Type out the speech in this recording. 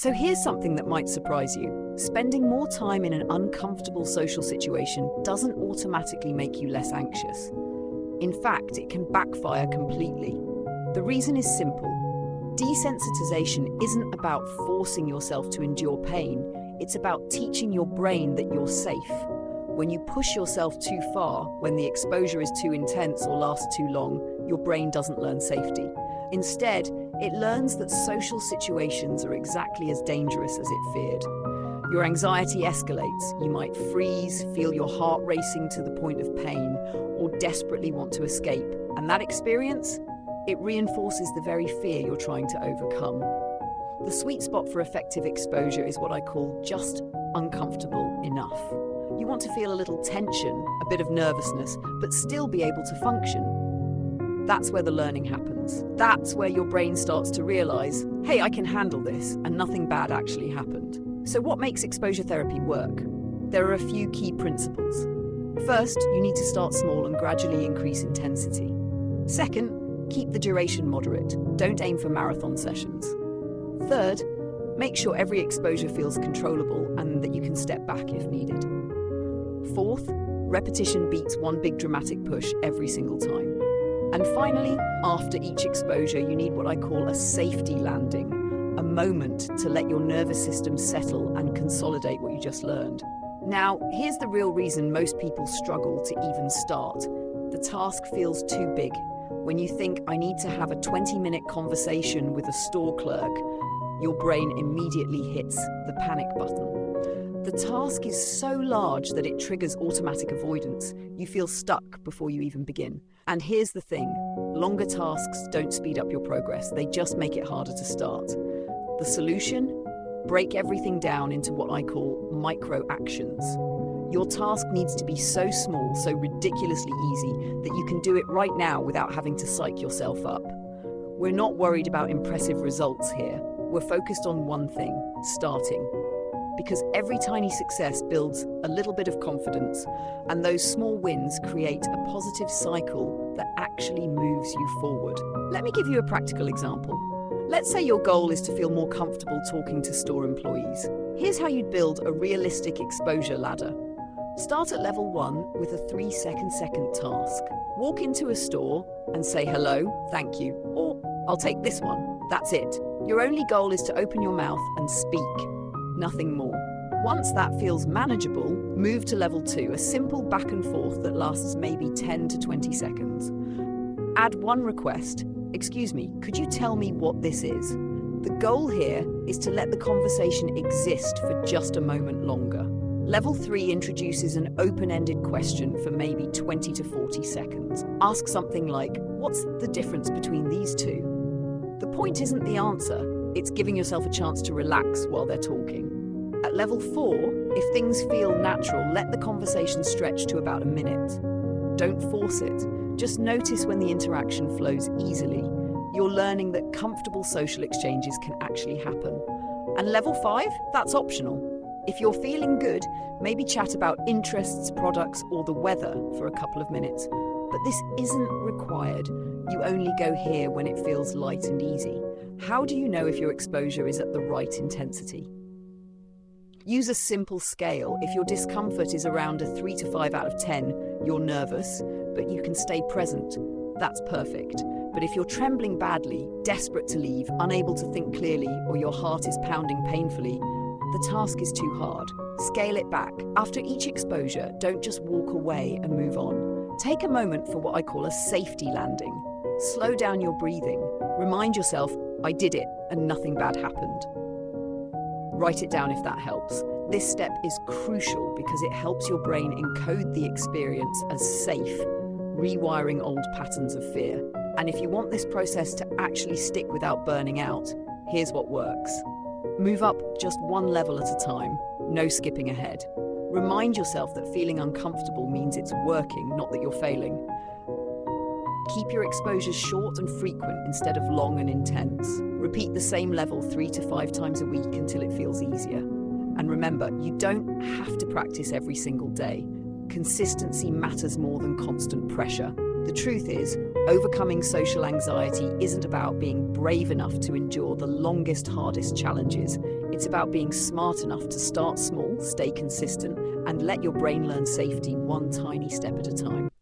So here's something that might surprise you. Spending more time in an uncomfortable social situation doesn't automatically make you less anxious. In fact, it can backfire completely. The reason is simple. Desensitization isn't about forcing yourself to endure pain. It's about teaching your brain that you're safe. When you push yourself too far, when the exposure is too intense or lasts too long, your brain doesn't learn safety. Instead, it learns that social situations are exactly as dangerous as it feared. Your anxiety escalates. You might freeze, feel your heart racing to the point of pain, or desperately want to escape. And that experience? It reinforces the very fear you're trying to overcome. The sweet spot for effective exposure is what I call just uncomfortable enough. You want to feel a little tension, a bit of nervousness, but still be able to function. That's where the learning happens. That's where your brain starts to realize, hey, I can handle this, and nothing bad actually happened. So what makes exposure therapy work? There are a few key principles. First, you need to start small and gradually increase intensity. Second, keep the duration moderate. Don't aim for marathon sessions. Third, make sure every exposure feels controllable and that you can step back if needed. Fourth, repetition beats one big dramatic push every single time. And finally, after each exposure, you need what I call a safety landing, a moment to let your nervous system settle and consolidate what you just learned. Now, here's the real reason most people struggle to even start. The task feels too big. When you think, I need to have a 20-minute conversation with a store clerk, your brain immediately hits the panic button. The task is so large that it triggers automatic avoidance. You feel stuck before you even begin. And here's the thing, longer tasks don't speed up your progress, they just make it harder to start. The solution? Break everything down into what I call micro actions. Your task needs to be so small, so ridiculously easy, that you can do it right now without having to psych yourself up. We're not worried about impressive results here. We're focused on one thing, starting. Because every tiny success builds a little bit of confidence, and those small wins create a positive cycle that actually moves you forward. Let me give you a practical example. Let's say your goal is to feel more comfortable talking to store employees. Here's how you'd build a realistic exposure ladder. Start at level 1 with a 3-second task. Walk into a store and say hello, thank you, or I'll take this one. That's it. Your only goal is to open your mouth and speak. Nothing more. Once that feels manageable, move to level 2, a simple back and forth that lasts maybe 10 to 20 seconds. Add one request. Excuse me, could you tell me what this is? The goal here is to let the conversation exist for just a moment longer. Level 3 introduces an open-ended question for maybe 20 to 40 seconds. Ask something like, what's the difference between these two? The point isn't the answer. It's giving yourself a chance to relax while they're talking. At level 4, if things feel natural, let the conversation stretch to about a minute. Don't force it. Just notice when the interaction flows easily. You're learning that comfortable social exchanges can actually happen. And level 5, that's optional. If you're feeling good, maybe chat about interests, products, or the weather for a couple of minutes. But this isn't required. You only go here when it feels light and easy. How do you know if your exposure is at the right intensity? Use a simple scale. If your discomfort is around a 3 to 5 out of 10, you're nervous, but you can stay present. That's perfect. But if you're trembling badly, desperate to leave, unable to think clearly, or your heart is pounding painfully, the task is too hard. Scale it back. After each exposure, don't just walk away and move on. Take a moment for what I call a safety landing. Slow down your breathing. Remind yourself, I did it and nothing bad happened. Write it down if that helps. This step is crucial because it helps your brain encode the experience as safe, rewiring old patterns of fear. And if you want this process to actually stick without burning out, here's what works. Move up just one level at a time, no skipping ahead. Remind yourself that feeling uncomfortable means it's working, not that you're failing. Keep your exposures short and frequent instead of long and intense. Repeat the same level 3 to 5 times a week until it feels easier. And remember, you don't have to practice every single day. Consistency matters more than constant pressure. The truth is, overcoming social anxiety isn't about being brave enough to endure the longest, hardest challenges. It's about being smart enough to start small, stay consistent, and let your brain learn safety one tiny step at a time.